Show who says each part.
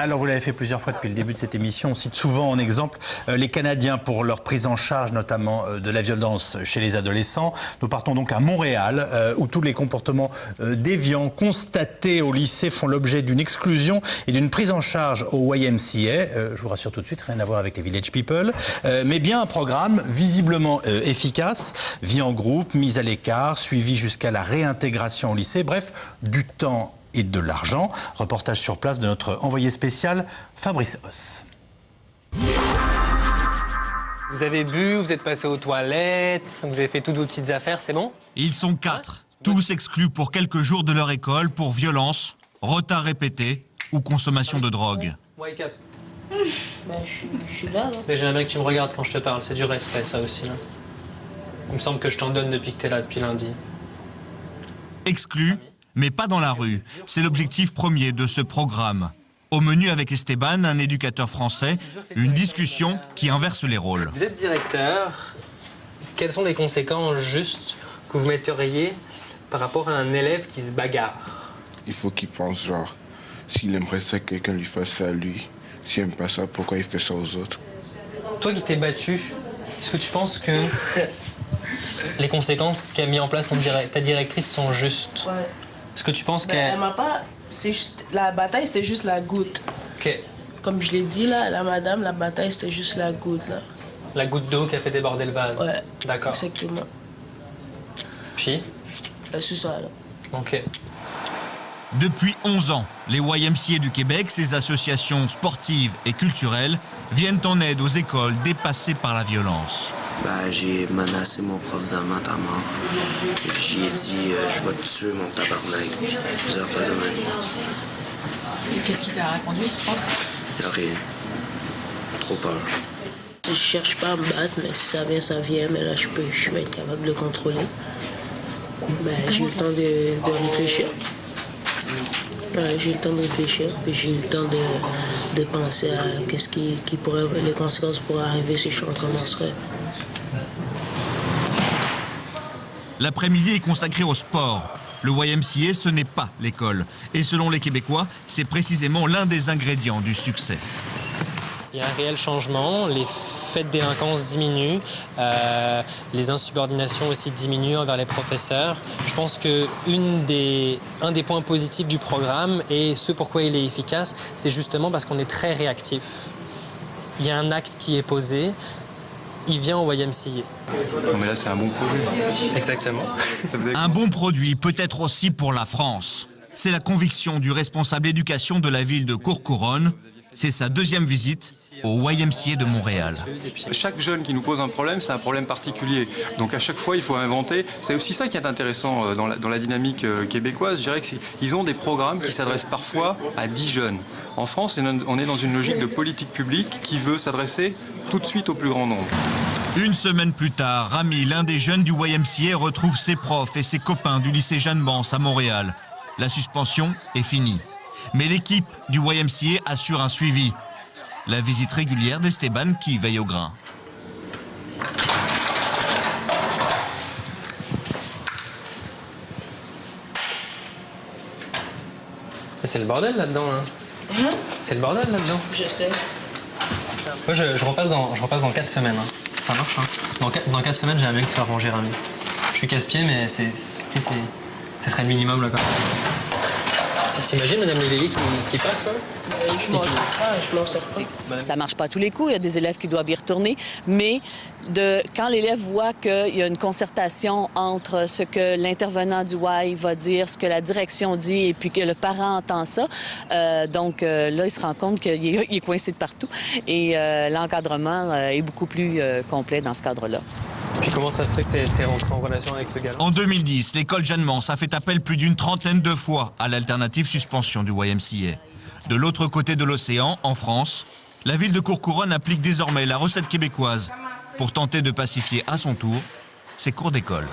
Speaker 1: Alors, vous l'avez fait plusieurs fois depuis le début de cette émission. On cite souvent en exemple les Canadiens pour leur prise en charge, notamment de la violence chez les adolescents. Nous partons donc à Montréal, où tous les comportements déviants constatés au lycée font l'objet d'une exclusion et d'une prise en charge au YMCA. Je vous rassure tout de suite, rien à voir avec les Village People, mais bien un programme visiblement efficace, vie en groupe, mise à l'écart, suivi jusqu'à la réintégration au lycée. Bref, du temps et de l'argent. Reportage sur place de notre envoyé spécial, Fabrice Hauss.
Speaker 2: Vous avez bu, vous êtes passé aux toilettes, vous avez fait toutes vos petites affaires, c'est bon?
Speaker 3: Ils sont 4, tous exclus pour quelques jours de leur école pour violence, retard répété ou consommation de drogue.
Speaker 2: Wake up.
Speaker 4: Je suis là.
Speaker 2: Mais j'aimerais que tu me regardes quand je te parle, c'est du respect ça aussi. Là. Il me semble que je t'en donne depuis que t'es là, depuis lundi.
Speaker 3: Exclus, mais pas dans la rue. C'est l'objectif premier de ce programme. Au menu avec Esteban, un éducateur français, une discussion qui inverse les rôles.
Speaker 2: Vous êtes directeur. Quelles sont les conséquences justes que vous metteriez par rapport à un élève qui se bagarre?
Speaker 5: Il faut qu'il pense genre, s'il aimerait ça, que quelqu'un lui fasse ça à lui. S'il n'aime pas ça, pourquoi il fait ça aux autres?
Speaker 2: Toi qui t'es battu, est-ce que tu penses que les conséquences qu'a mis en place ta directrice sont justes?
Speaker 4: Ouais.
Speaker 2: Est-ce que tu penses
Speaker 4: Elle m'a pas... C'est juste... La bataille, c'était juste la goutte.
Speaker 2: OK.
Speaker 4: Comme je l'ai dit, là, la madame, la bataille, c'était juste la goutte, là.
Speaker 2: La goutte d'eau qui a fait déborder le vase?
Speaker 4: Ouais.
Speaker 2: D'accord.
Speaker 4: Exactement.
Speaker 2: Puis?
Speaker 4: C'est ça, là.
Speaker 2: OK.
Speaker 3: Depuis 11 ans, les YMCA du Québec, ces associations sportives et culturelles, viennent en aide aux écoles dépassées par la violence.
Speaker 6: J'ai menacé mon prof de maths à mort. J'y ai dit je vais te tuer mon tabarnak. Plusieurs fois de même.
Speaker 7: Qu'est-ce qu'il t'a répondu, tu penses?
Speaker 6: Y'a rien. Trop peur.
Speaker 4: Je cherche pas à me battre, mais si ça vient, ça vient. Mais là, je vais être capable de le contrôler. J'ai eu le temps de réfléchir. J'ai eu le temps de réfléchir, puis j'ai eu le temps de penser à qu'est-ce qui pourrait, les conséquences pourraient arriver si je recommencerais.
Speaker 3: L'après-midi est consacré au sport. Le YMCA, ce n'est pas l'école. Et selon les Québécois, c'est précisément l'un des ingrédients du succès.
Speaker 2: Il y a un réel changement, les faits de délinquance diminuent, les insubordinations aussi diminuent envers les professeurs. Je pense qu'un des points positifs du programme et ce pourquoi il est efficace, c'est justement parce qu'on est très réactif. Il y a un acte qui est posé, il vient au YMCA.
Speaker 8: Non mais là c'est un bon produit.
Speaker 2: Exactement.
Speaker 3: Un bon produit peut-être aussi pour la France. C'est la conviction du responsable éducation de la ville de Courcouronnes. C'est sa deuxième visite au YMCA de Montréal.
Speaker 8: Chaque jeune qui nous pose un problème, c'est un problème particulier. Donc à chaque fois, il faut inventer. C'est aussi ça qui est intéressant dans la dynamique québécoise. Je dirais qu'ils ont des programmes qui s'adressent parfois à 10 jeunes. En France, on est dans une logique de politique publique qui veut s'adresser tout de suite au plus grand nombre.
Speaker 3: Une semaine plus tard, Rami, l'un des jeunes du YMCA, retrouve ses profs et ses copains du lycée Jeanne-Mance à Montréal. La suspension est finie. Mais l'équipe du YMCA assure un suivi. La visite régulière d'Esteban qui veille au grain.
Speaker 2: C'est le bordel là-dedans. Hein. C'est le bordel là-dedans.
Speaker 4: Je sais.
Speaker 2: Moi, je repasse dans 4 semaines. Hein. Ça marche. Hein. Dans 4 semaines, j'aimerais bien que tu sois rangé, Rami. Je suis casse-pied, mais ce serait le minimum là quand même. T'imagines Madame Léveillé qui passe là?
Speaker 4: Je m'en sortis.
Speaker 7: Ça marche pas à tous les coups, il y a des élèves qui doivent y retourner, mais quand l'élève voit qu'il y a une concertation entre ce que l'intervenant du Y va dire, ce que la direction dit, et puis que le parent entend ça, là, il se rend compte qu'il est coincé de partout. Et l'encadrement est beaucoup plus complet dans ce cadre-là.
Speaker 2: Puis comment ça se fait que t'es rentré en relation avec ce gars-là?
Speaker 3: En 2010, l'école Jeanne-Mance a fait appel plus d'une trentaine de fois à l'alternative suspension du YMCA. De l'autre côté de l'océan, en France, la ville de Courcouronnes applique désormais la recette québécoise pour tenter de pacifier à son tour ses cours d'école.